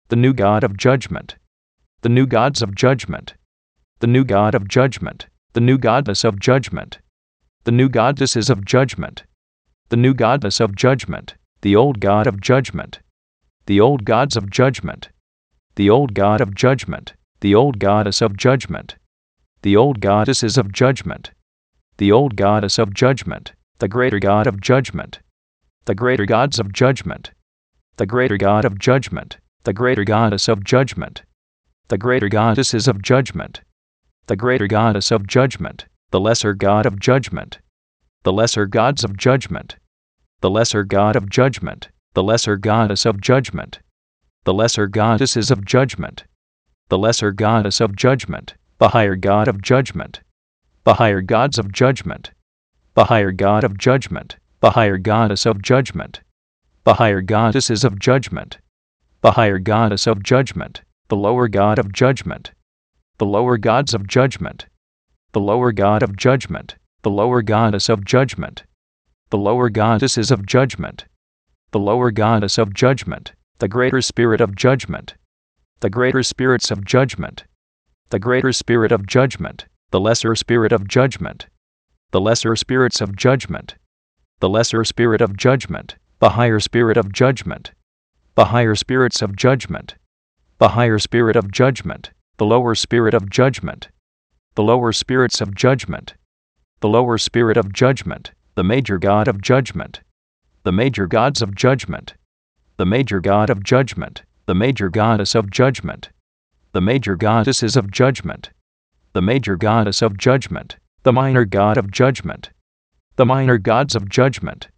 the new God of judgment, the new gods of judgment, the new God of judgment, the new goddess of judgment, the new goddesses of judgment, the new goddess of judgment, the old God of judgment, the old gods of judgment, the old God of judgment, the old goddess of judgment, the old goddesses of judgment, the old goddess of judgment, the greater God of judgment, the greater gods of judgment, the greater God of judgment, the greater goddess of judgment, the greater goddesses of judgment, the greater goddess of judgment, the lesser God of judgment, the lesser gods of judgment, the lesser God of judgment, the lesser goddess of judgment, the lesser goddesses of judgment, the lesser goddess of judgment, the higher God of judgment, the higher gods of judgment, the higher God of judgment, the higher goddess of judgment, the higher goddesses of judgment, the higher goddess of judgment, the lower God of judgment, the lower gods of judgment, the lower God of judgment, the lower goddess of judgment, the lower goddesses of judgment, the lower goddess of judgment, the greater spirit of judgment, the greater spirits of judgment, the greater spirit of judgment, the lesser spirit of judgment, the lesser spirits of judgment, the lesser spirit of judgment, the higher spirit of judgment, the higher spirits of judgment, the higher spirit of judgment, the lower spirit of judgment, the lower spirits of judgment, the lower spirit of judgment, the major God of judgment, the major gods of judgment, the major God of judgment, the major goddess of judgment, the major goddesses of judgment, the major goddess of judgment, the minor God of judgment, the minor gods of judgment,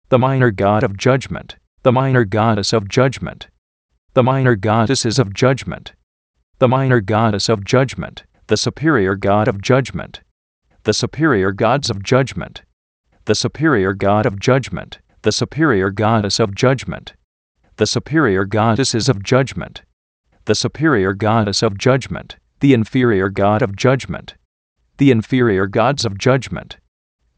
the minor God of judgment, the minor goddess of judgment, the minor goddesses of judgment, the minor goddess of judgment, the superior God of judgment, the superior gods of judgment, the superior God of judgment, the superior goddess of judgment, the superior goddesses of judgment, the superior goddess of judgment, the inferior God of judgment, the inferior gods of judgment,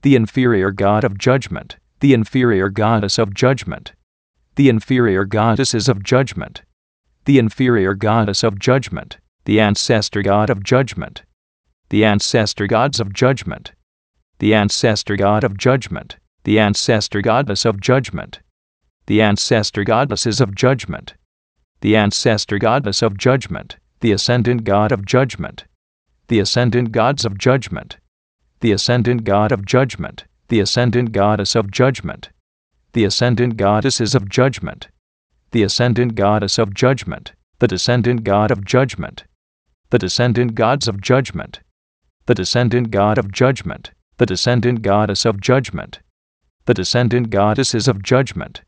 the inferior God of judgment, the inferior goddess of judgment, the inferior goddesses of judgment, the inferior goddess of judgment, the ancestor God of judgment, the ancestor gods of judgment, the ancestor God of judgment, the ancestor goddess of judgment, the ancestor goddesses of judgment, the ancestor goddess of judgment, the ascendant God of judgment, the ascendant gods of judgment, the ascendant God of judgment, the ascendant goddess of judgment, the ascendant goddesses of judgment, the ascendant goddess of judgment, the descendant God of judgment, the descendant gods of judgment, the descendant God of judgment, the descendant goddess of judgment, the descendant goddesses of judgment,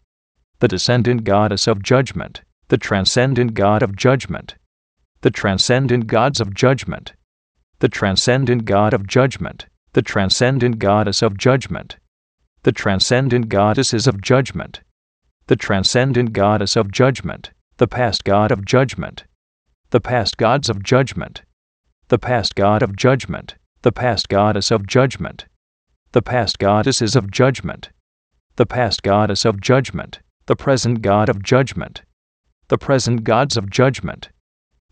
the descendant goddess of judgment, the transcendent God of judgment, the transcendent gods of judgment, the transcendent God of judgment, the transcendent goddess of judgment, the transcendent goddesses of judgment, the transcendent goddess of judgment, the past God of judgment, the past gods of judgment, the past God of judgment, the past goddess of judgment, the past goddesses of judgment, the past goddess of judgment, the present God of judgment, the present gods of judgment,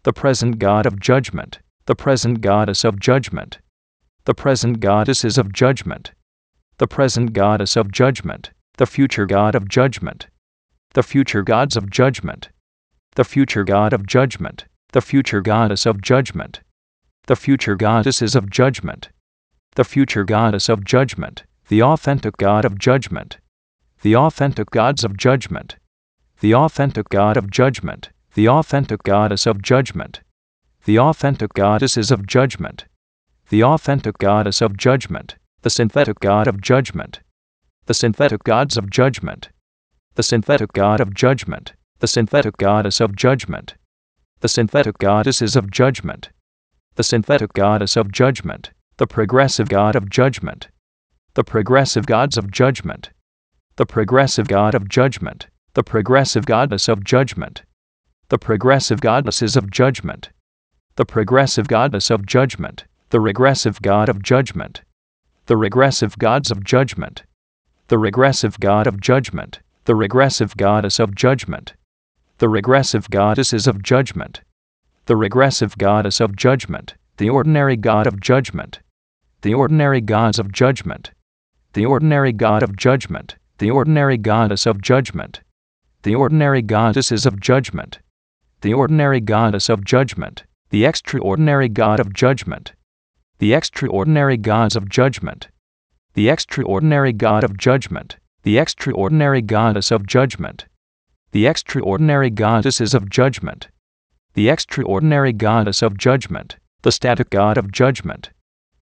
the present God of judgment, the present goddess of judgment, the present goddesses of judgment, the present goddess of judgment, the future God of judgment, the future gods of judgment, the future God of judgment, the future goddess of judgment, the future goddesses of judgment, the future goddess of judgment, the authentic God of judgment, the authentic gods of judgment, the authentic God of judgment, the authentic goddess of judgment, the authentic goddesses of judgment, the authentic goddess of judgment, the synthetic God of judgment, the synthetic gods of judgment, the synthetic God of judgment, the synthetic goddess of judgment, the synthetic goddesses of judgment, the synthetic goddess of judgment, the progressive God of judgment, the progressive gods of judgment, the progressive God of judgment, the progressive goddess of judgment, the progressive goddesses of judgment, the progressive goddess of judgment, the regressive God of judgment, the regressive gods of judgment, the regressive God of judgment, the regressive goddess of judgment, The regressive goddesses of judgment. The regressive goddess of judgment. The ordinary god of judgment. The ordinary gods of judgment. The ordinary god of judgment. The ordinary goddess of judgment. The ordinary goddesses of judgment. The ordinary goddess of judgment. The extraordinary god of judgment. The extraordinary gods of judgment. The extraordinary god of judgment. The extraordinary goddess of judgment. The extraordinary goddesses of judgment. The extraordinary goddess of judgment. The static god of judgment.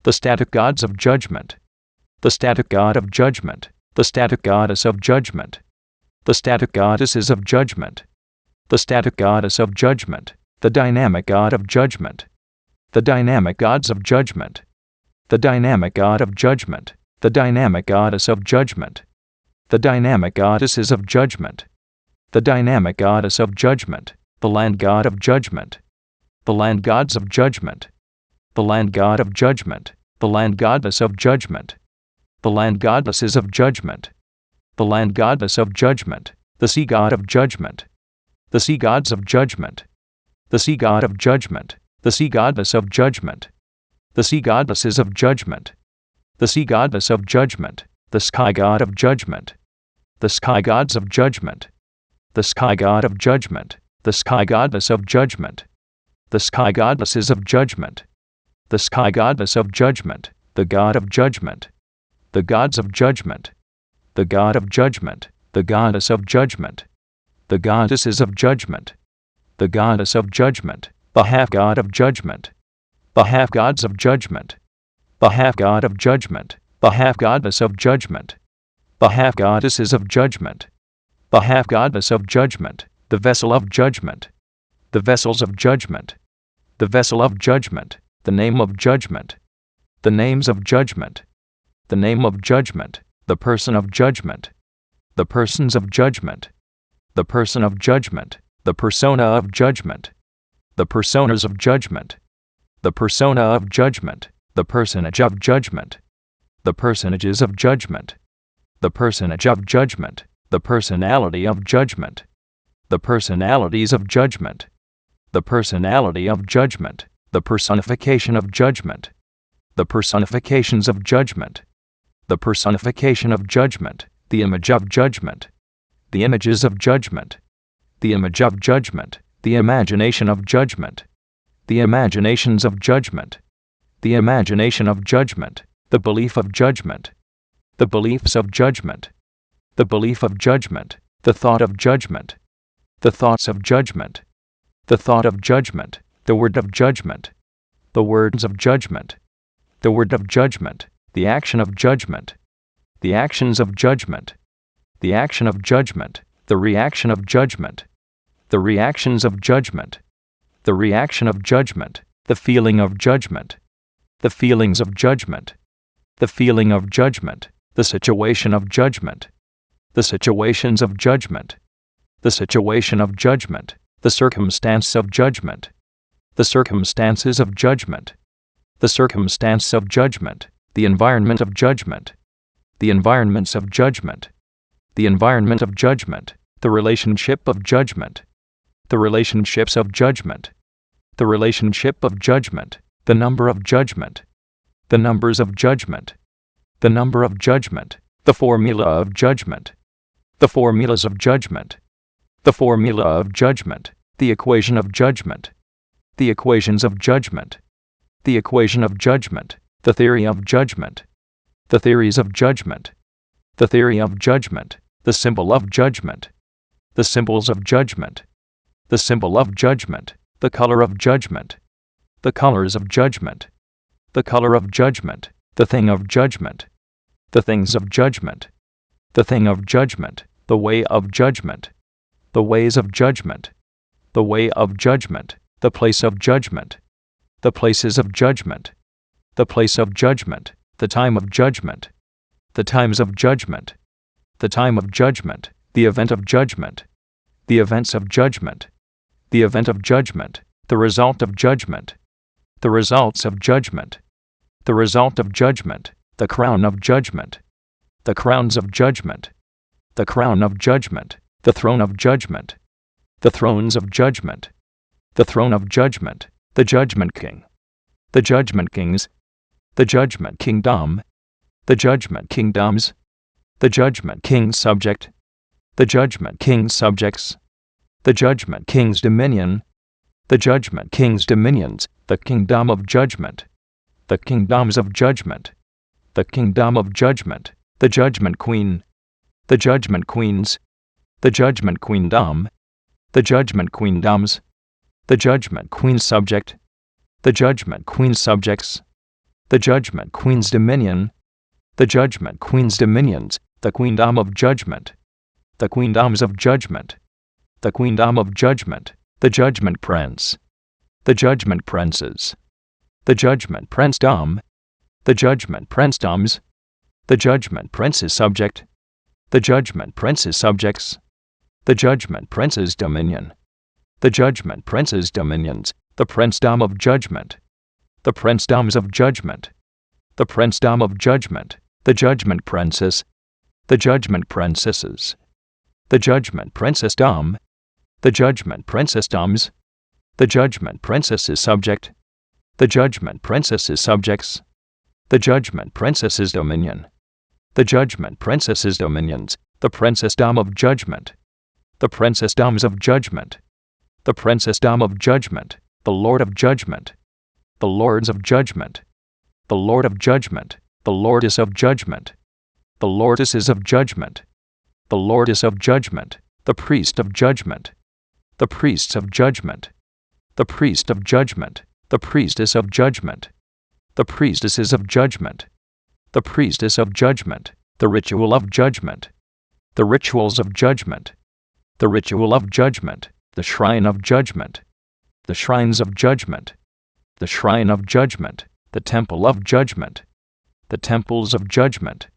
The static gods of judgment. The static god of judgment. The static goddess of judgment. The static goddesses of judgment. The static goddess of judgment. The dynamic god of judgment. The dynamic gods of judgment. The dynamic god of judgment. The dynamic goddess of judgment. The dynamic goddesses of judgment. The dynamic goddess of judgment. The land god of judgment. The land gods of judgment. The land god of judgment. The land goddess of judgment. The land goddesses of judgment. The land goddess of judgment. The sea god of judgment. The sea gods of judgment. The sea god of judgment. The sea goddess of judgment. The sea goddesses of judgment. The sea goddess of judgment. The sky god of judgment. The sky gods of judgment. The sky god of judgment. The sky goddess of judgment. The sky goddesses of judgment. The sky goddess of judgment. The god of judgment. The gods of judgment. The god of judgment. The goddess of judgment. The goddesses of judgment. The goddess of judgment. The half god of judgment. The half gods of judgment. The half god of judgment. The half goddess of judgment. The half goddesses of judgment. The half goddess of judgment. The vessel of judgment. The vessels of judgment. The vessel of judgment. The name of judgment. The names of judgment. The name of judgment. The person of judgment. The persons of judgment. The person of judgment. The persona of judgment. The personas of judgment. The persona of judgment. The personage of judgment. The personages of judgment. The personage of judgment. The personality of judgment. The personalities of judgment. The personality of judgment. The personification of judgment. The personifications of judgment. The personification of judgment. The image of judgment. The images of judgment. The image of judgment. The imagination of judgment. The imaginations of judgment. The imagination of judgment. The belief of judgment. The beliefs of judgment. The belief of judgment. The thought of judgment. The thoughts of judgment. The thought of judgment. The word of judgment. The words of judgment. The word of judgment. The action of judgment. The actions of judgment. The action of judgment. The reaction of judgment. The reactions of judgment. The reaction of judgment. The feeling of judgment. The feelings of judgment. The feeling of judgment. The situation of judgment. The situations of judgment. The situation of judgment. The circumstance of judgment. The circumstances of judgment. The circumstance of judgment. The environment of judgment. The environments of judgment. The environment of judgment. The relationship of judgment. The relationships of judgment. The relationship of judgment. The number of judgment. The numbers of judgment. The number of judgment. The formula of judgment. The formulas of judgment. The formula of judgment. The equation of judgment. The equations of judgment. The equation of judgment. The theory of judgment. The theories of judgment. The theory of judgment. The symbol of judgment. The symbols of judgment. The symbol of judgment. The color of judgment. The colors of judgment. The color of judgment. The thing of judgment. The things of judgment. The thing of judgment. The way of judgment. The ways of judgment. The way of judgment. The place of judgment. The places of judgment. The place of judgment. The time of judgment. The times of judgment. The time of judgment. The event of judgment. The events of judgment. The event of judgment. The result of judgment. The results of judgment. The result of judgment. The crown of judgment. The crowns of judgment. The crown of judgment. The throne of judgment. the thrones of judgment, the throne of judgment, the judgment king, the judgment kings, the judgment kingdom, the judgment kingdoms, the judgment king's subject, the judgment king's subjects, the judgment king's dominion, the judgment king's dominions, the kingdom of judgment, the kingdoms of judgment, the kingdom of judgment, the judgment queen, the judgment queens, the judgment queendom, the judgment queendoms, the judgment queen's subject, the judgment queen's subjects, the judgment queen's dominion, the judgment queen's dominions, the queendom of judgment, the queendoms of judgment, the queendom of judgment, the judgment prince, the judgment princes, the judgment princedom, the judgment princedoms, the judgment prince's subject, the judgment prince's subjects, the judgment prince's dominion, the judgment prince's dominions, the princedom of judgment, the princedoms of judgment, the princedom of judgment, the judgment princess, the judgment princesses, the judgment princessdom, the judgment princessdoms, the judgment princess's subject, the judgment princess's subjects, the judgment princess's dominion, the judgment princess's dominions, the princessdom of judgment, the princessdoms of judgment, the princessdom of judgment, the Lord of judgment, the lords of judgment, the Lord of judgment, the lordess of judgment, the lordesses of judgment, the lordess of judgment, the priest of judgment, the priests of judgment, the priest of judgment, the priestess of judgment, the priestesses of judgment, the priestess of judgment, the ritual of judgment, the rituals of judgment, the ritual of judgment, the shrine of judgment, the shrines of judgment, the shrine of judgment, the temple of judgment, the temples of judgment,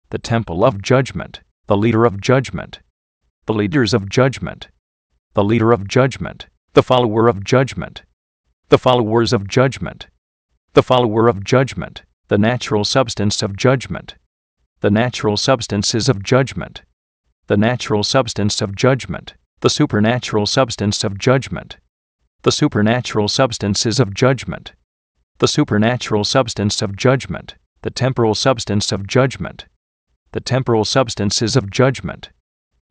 the temple of judgment, the leader of judgment, the leaders of judgment, the leader of judgment, the follower of judgment, the followers of judgment, the follower of judgment, the natural substance of judgment, the natural substances of judgment, the natural substance of judgment, the supernatural substance of judgment, the supernatural substances of judgment, the supernatural substance of judgment, the temporal substance of judgment, the temporal substances of judgment,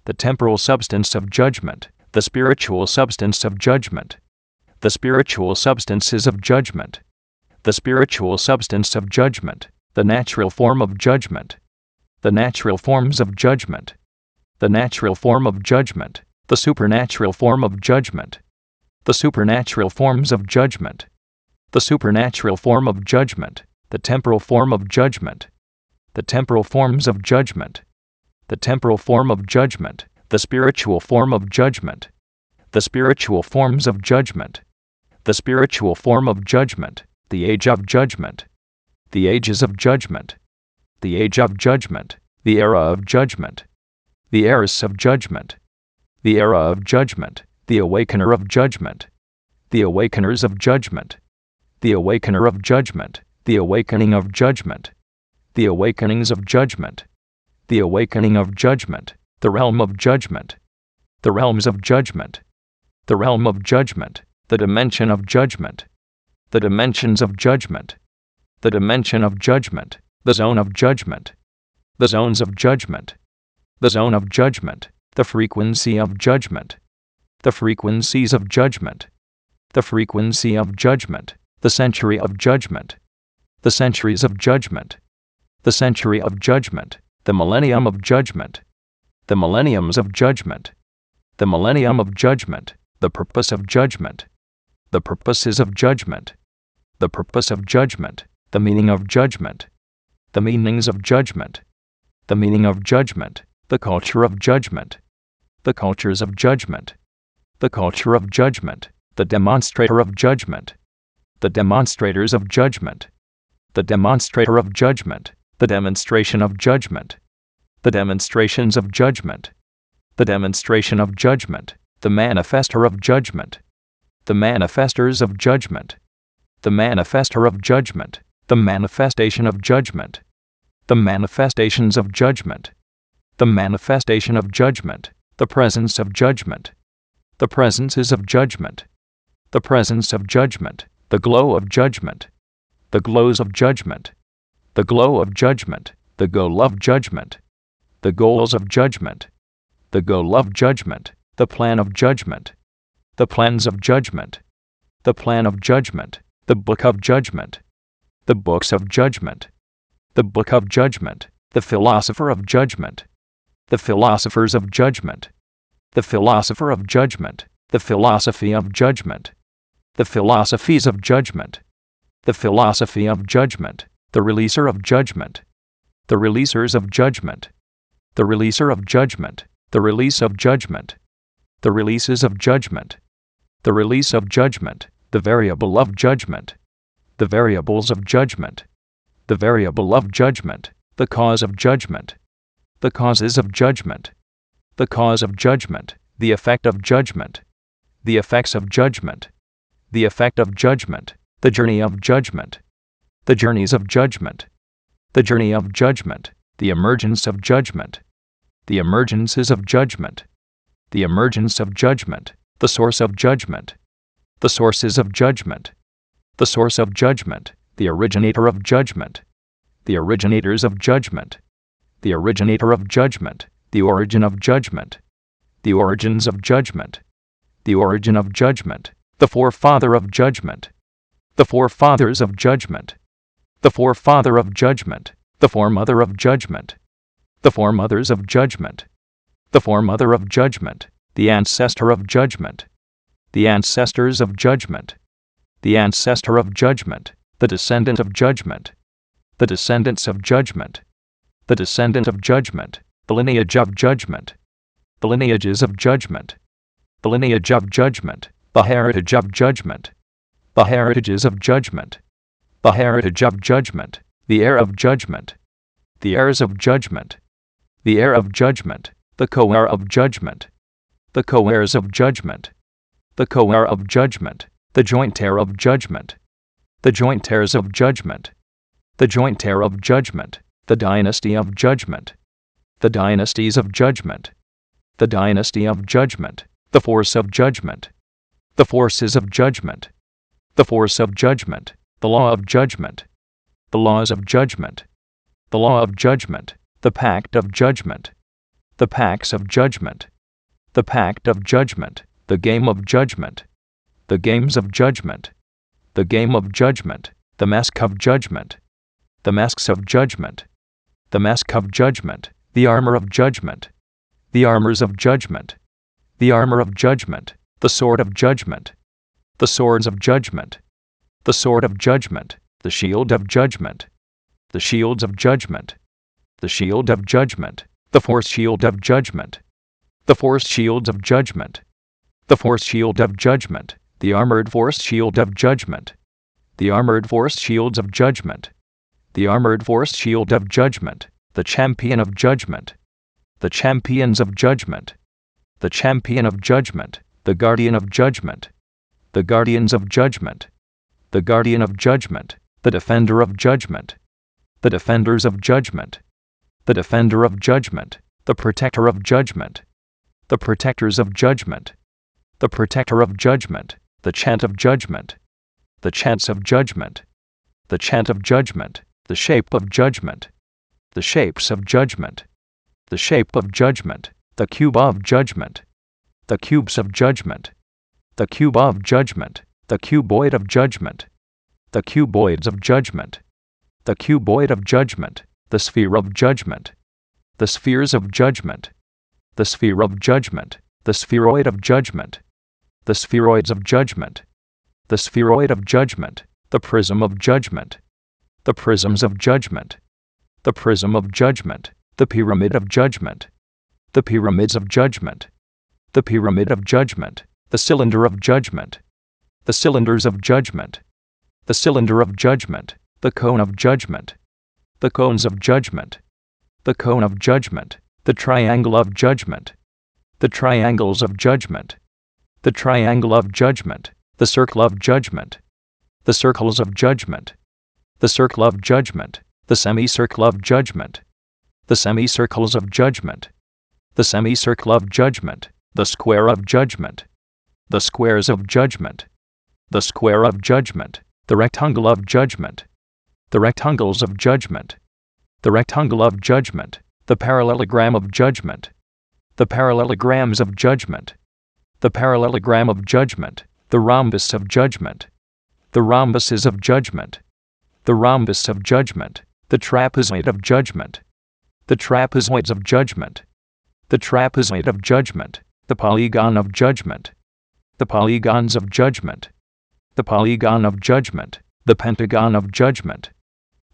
the temporal substance of judgment, the spiritual substance of judgment, the spiritual substances of judgment, the spiritual substance of judgment, the natural form of judgment, the natural forms of judgment, the natural form of judgment, the supernatural form of judgment, the supernatural forms of judgment, the supernatural form of judgment, the temporal form of judgment, the temporal forms of judgment, the temporal form of judgment, the spiritual form of judgment, the spiritual forms of judgment, the spiritual form of judgment, the age of judgment, the ages of judgment, the age of judgment, the era of judgment, the heiress of judgment, the era of judgment, the awakener of judgment, the awakeners of judgment, the awakener of judgment, the awakening of judgment, the awakenings of judgment, the awakening of judgment, the realm of judgment, the realms of judgment, the realm of judgment, the dimension of judgment, the dimensions of judgment, the dimension of judgment, the zone of judgment, the zones of judgment, the zone of judgment, the frequency of judgment, the frequencies of judgment, the frequency of judgment, the century of judgment, the centuries of judgment, the century of judgment, the millennium of judgment, the millenniums of judgment, the millennium of judgment, the purpose of judgment, the purposes of judgment, the purpose of judgment, the meaning of judgment, the meanings of judgment, the meaning of judgment, the culture of judgment, the cultures of judgment, the culture of judgment, the demonstrator of judgment, the demonstrators of judgment, the demonstrator of judgment, the demonstration of judgment, the demonstrations of judgment, the demonstration of judgment, the manifester of judgment, the manifestors of judgment, the manifester of judgment, the manifestation of judgment, the manifestations of judgment, the manifestation of judgment, the presence of judgment, The presences of judgment. The presence of judgment. The glow of judgment. The glows of judgment. The glow of judgment. The goal of judgment. The goals of judgment. The goal of judgment. The plan of judgment. The plans of judgment. The plan of judgment. The book of judgment. The books of judgment. The book of judgment. The philosopher of judgment. The philosophers of judgment. The philosopher of judgment. The philosophy of judgment. The philosophies of judgment. The philosophy of judgment. The releaser of judgment. The releasers of judgment. The releaser of judgment. The release of judgment. The releases of judgment. The release of judgment. The variable of judgment. The variables of judgment. The variable of judgment. The cause of judgment. The causes of judgment. The cause of judgment. The effect of judgment. The effects of judgment. The effect of judgment. The journey of judgment. The journeys of judgment. The journey of judgment. The emergence of judgment. The emergences of judgment. The emergence of judgment. The source of judgment. The sources of judgment. The source of judgment. The originator of judgment. The originators of judgment. The originator of judgment. The origin of judgment. The origins of judgment. The origin of judgment. The forefather of judgment. The forefathers of judgment. The forefather of judgment. The foremother of judgment. The foremothers of judgment. The foremother of judgment. The ancestor of judgment. The ancestors of judgment. The ancestor of judgment. The descendant of judgment. The descendants of judgment. The descendant of judgment. The lineage of judgment. The lineages of judgment. The lineage of judgment. The heritage of judgment. The heritages of judgment. The heritage of judgment. The heir of judgment. The heirs of judgment. The heir of judgment. The co-heir of judgment. The co-heirs of judgment. The co-heir of judgment. The joint heir of judgment. The joint heirs of judgment. The joint heir of judgment. The dynasty of judgment. The dynasties of judgment. The dynasty of judgment. The force of judgment. The forces of judgment. The force of judgment. The law of judgment. The laws of judgment. The law of judgment. The pact of judgment. The pacts of judgment. The pact of judgment. The game of judgment. The games of judgment. The game of judgment. The mask of judgment. The masks of judgment. The mask of judgment. The armor of judgment. The armors of judgment. The armor of judgment. The sword of judgment. The swords of judgment. The sword of judgment. The shield of judgment. The shields of judgment. The shield of judgment. The force shield of judgment. The force shields of judgment. The force shield of judgment. The armored force shield of judgment. The armored force shields of judgment. The armored force shield of judgment. The champion of judgment. The champions of judgment. The champion of judgment. The guardian of judgment. The guardians of judgment. The guardian of judgment. The defender of judgment. The defenders of judgment. The defender of judgment. The protector of judgment. The protectors of judgment. The protector of judgment. The chant of judgment. The chants of judgment. The chant of judgment. The shape of judgment. The shapes of judgment. The shape of judgment. The cube of judgment. The cubes of judgment. The cube of judgment. The cuboid of judgment. The cuboids of judgment. The cuboid of judgment. The sphere of judgment. The spheres of judgment. The sphere of judgment. The spheroid of judgment. The spheroids of judgment. The spheroid of judgment. The prism of judgment. The prisms of judgment. The prism of judgment. The pyramid of judgment. The pyramids of judgment. The pyramid of judgment. The cylinder of judgment. The cylinders of judgment. The cylinder of judgment. The cone of judgment. The cones of judgment. The cone of judgment. The triangle of judgment. The triangles of judgment. The triangle of judgment. The circle of judgment. The circles of judgment. The circle of judgment. The semicircle of judgment. The semicircles of judgment. The semicircle of judgment. The square of judgment. The squares of judgment. The square of judgment. The rectangle of judgment. The rectangles of judgment. The rectangle of judgment. The parallelogram of judgment. The parallelograms of judgment. The parallelogram of judgment. The rhombus of judgment. The rhombuses of judgment. The rhombus of judgment. The trapezoid of judgment. The trapezoids of judgment. The trapezoid of judgment. The polygon of judgment. The polygons of judgment. The polygon of judgment. The pentagon of judgment.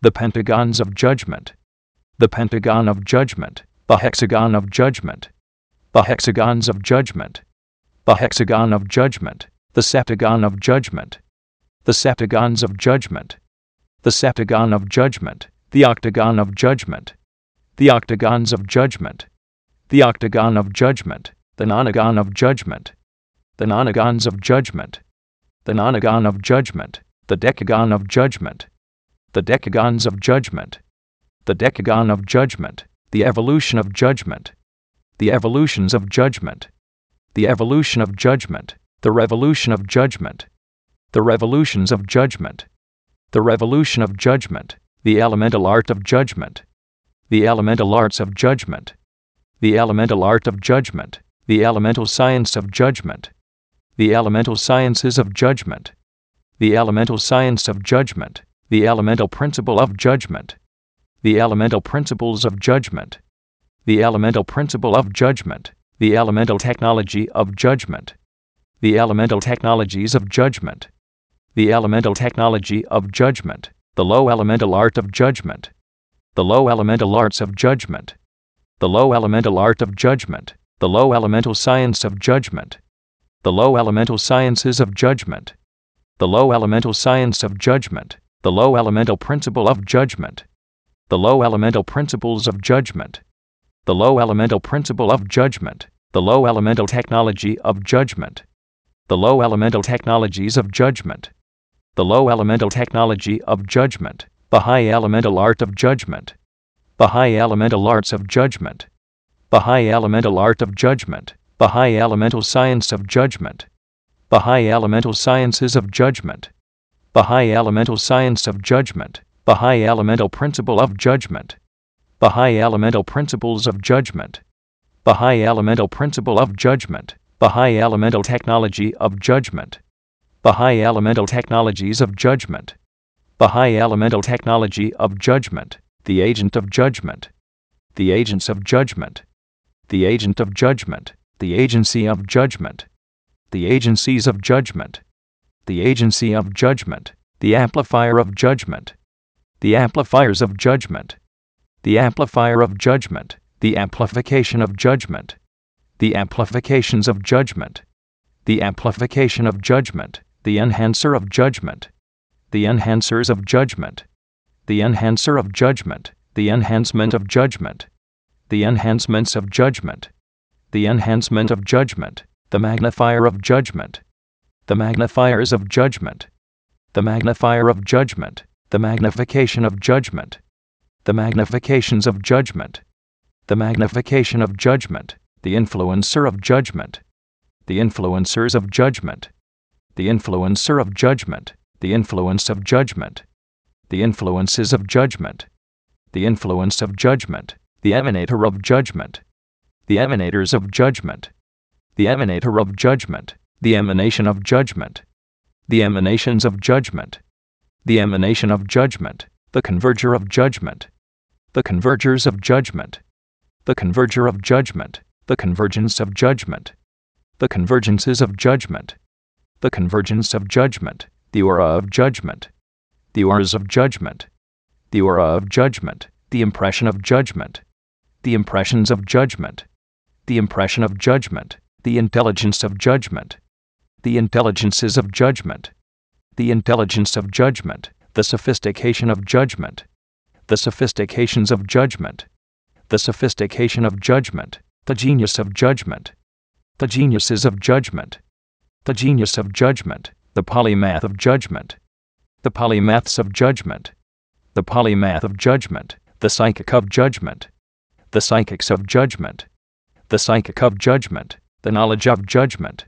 The pentagons of judgment. The pentagon of judgment. The hexagon of judgment. The hexagons of judgment. The hexagon of judgment. The septagon of judgment. The septagons of judgment. The septagon of judgment. The octagon of judgment. The octagons of judgment. The octagon of judgment. The nonagon of judgment. The nonagons of judgment. The nonagon of judgment. The decagon of judgment. The decagons of judgment. The decagon of judgment. The evolution of judgment. The evolutions of judgment. The evolution of judgment. The revolution of judgment. The revolutions of judgment. The revolution of judgment. The elemental art of judgment. The elemental arts of judgment. The elemental art of judgment. The elemental science of judgment. The elemental sciences of judgment. The elemental science of judgment. The elemental principle of judgment. The elemental principles of judgment. The elemental principle of judgment. The elemental technology of judgment. The elemental technologies of judgment. The elemental technology of judgment. The low elemental art of judgment. The low elemental arts of judgment. The low elemental art of judgment. The low elemental science of judgment. The low elemental sciences of judgment. The low elemental science of judgment. The low elemental principle of judgment. The low elemental principles of judgment. The low elemental principle of judgment. The low elemental technology of judgment. The low elemental technologies of judgment. The low elemental technology of judgment. The high elemental art of judgment. The high elemental arts of judgment. The high elemental art of judgment. The high elemental science of judgment. The high elemental sciences of judgment. The high elemental science of judgment. The high elemental principle of judgment. The high elemental principles of judgment. The high elemental principle of judgment. The high elemental technology of judgment. The high elemental technologies of judgment. The high elemental technology of judgment. The agent of judgment. The agents of judgment. The agent of judgment. The agency of judgment. The agencies of judgment. The agency of judgment. The amplifier of judgment. The amplifiers of judgment. The amplifier of judgment. The amplification of judgment. The amplifications of judgment. The amplification of judgment. The enhancer of judgment. The enhancers of judgment. The enhancer of judgment. The enhancement of judgment. The enhancements of judgment. The enhancement of judgment. The magnifier of judgment. The magnifiers of judgment. The magnifier of judgment. The magnification of judgment. The magnifications of judgment. The magnification of judgment. The influencer of judgment. The influencers of judgment. The influencer of judgment. The influence of judgment. The influences of judgment. The influence of judgment. The emanator of judgment. The emanators of judgment. The emanator of judgment. The emanation of judgment. The emanations of judgment. The emanation of judgment. The converger of judgment. The convergers of judgment. The converger of judgment. The convergence of judgment. The convergences of judgment. The convergence of judgment. The aura of judgment. The auras of judgment. The aura of judgment. The impression of judgment. The impressions of judgment. The impression of judgment. The intelligence of judgment. The intelligences of judgment. The intelligence of judgment. The sophistication of judgment. The sophistications of judgment. The sophistication of judgment. The genius of judgment. The geniuses of judgment. The genius of judgment. The polymath of judgment. The polymaths of judgment. The polymath of judgment. The psychic of judgment. The psychics of judgment. The psychic of judgment. The knowledge of judgment.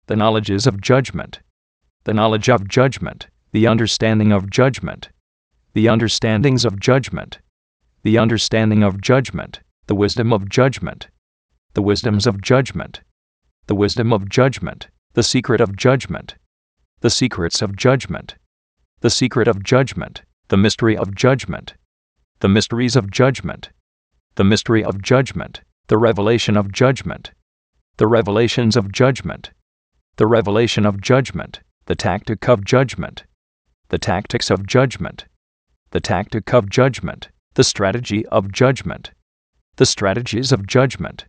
the knowledges of judgment, the knowledge of judgment, the understanding of judgment, the understandings of judgment, the understanding of judgment, the wisdom of judgment, the wisdoms of judgment, the wisdom of judgment, the secret of judgment, the secrets of judgment, the secret of judgment, the mystery of judgment, the mysteries of judgment, the mystery of judgment, the revelation of judgment, the revelations of judgment, the revelation of judgment, the tactic of judgment, the tactics of judgment, the tactic of judgment, the strategy of judgment, the strategies of judgment,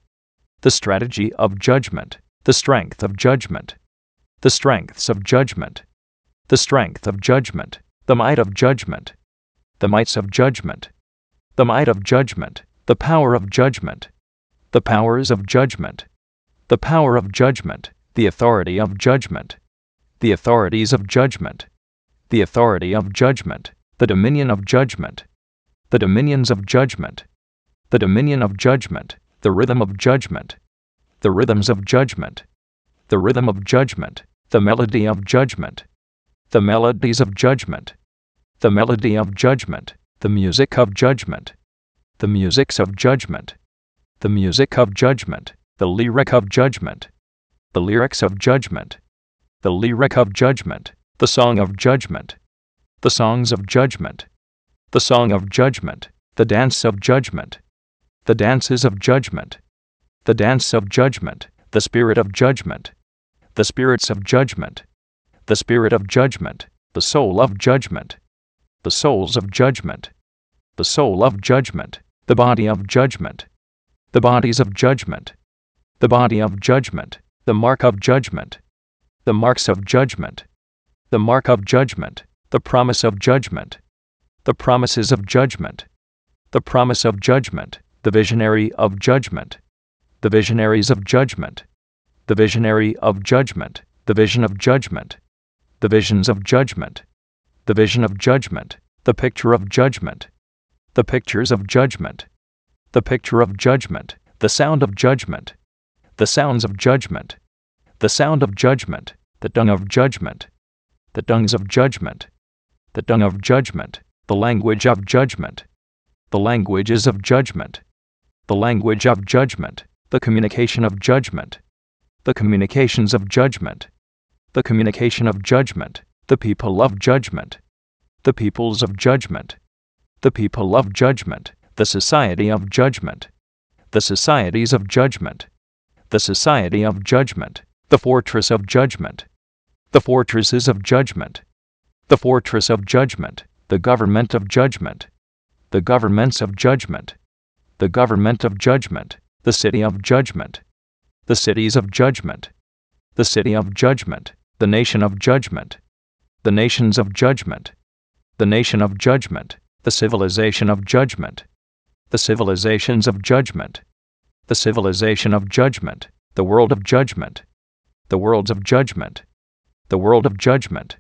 the strategy of judgment, the strength of judgment, the strengths of judgment, the strength of judgment, the might of judgment, the mights of judgment, the might of judgment, the power of judgment, the powers of judgment, the power of judgment, the authority of judgment, the authorities of judgment, the authority of judgment, the dominion of judgment, the dominions of judgment, the dominion of judgment, the rhythm of judgment, the rhythms of judgment, the rhythm of judgment, the melody of judgment, the melodies of judgment, the melody of judgment, the music of judgment, the musics of judgment, the music of judgment, the lyric of judgment, the lyrics of judgment, the lyric of judgment, the song of judgment, the songs of judgment, the song of judgment, the dance of judgment, the dances of judgment, the dance of judgment, the spirit of judgment, the spirits of judgment, the spirit of judgment, the soul of judgment, the souls of judgment, the soul of judgment, the body of judgment, the bodies of judgment, the body of judgment, the mark of judgment, the marks of judgment, the mark of judgment, the promise of judgment, the promises of judgment, the promise of judgment, the visionary of judgment, the visionaries of judgment, the visionary of judgment, the vision of judgment, the visions of judgment, the vision of judgment, the picture of judgment, the pictures of judgment, the picture of judgment, the sound of judgment, the sounds of judgment, the sound of judgment, the dung of judgment, the dungs of judgment, the dung of judgment, the language of judgment, the languages of judgment, the language of judgment, the communication of judgment, the communications of judgment, the communication of judgment, the people of judgment, the peoples of judgment, the people of judgment, the society of judgment, the societies of judgment, the society of judgment, the fortress of judgment, the fortresses of judgment, the fortress of judgment, the government of judgment, the governments of judgment, the government of judgment, the city of judgment, the cities of judgment, the city of judgment, the nation of judgment, the nations of judgment, the nation of judgment, the civilization of judgment, the civilizations of judgment, the civilization of judgment, the world of judgment, the worlds of judgment, the world of judgment,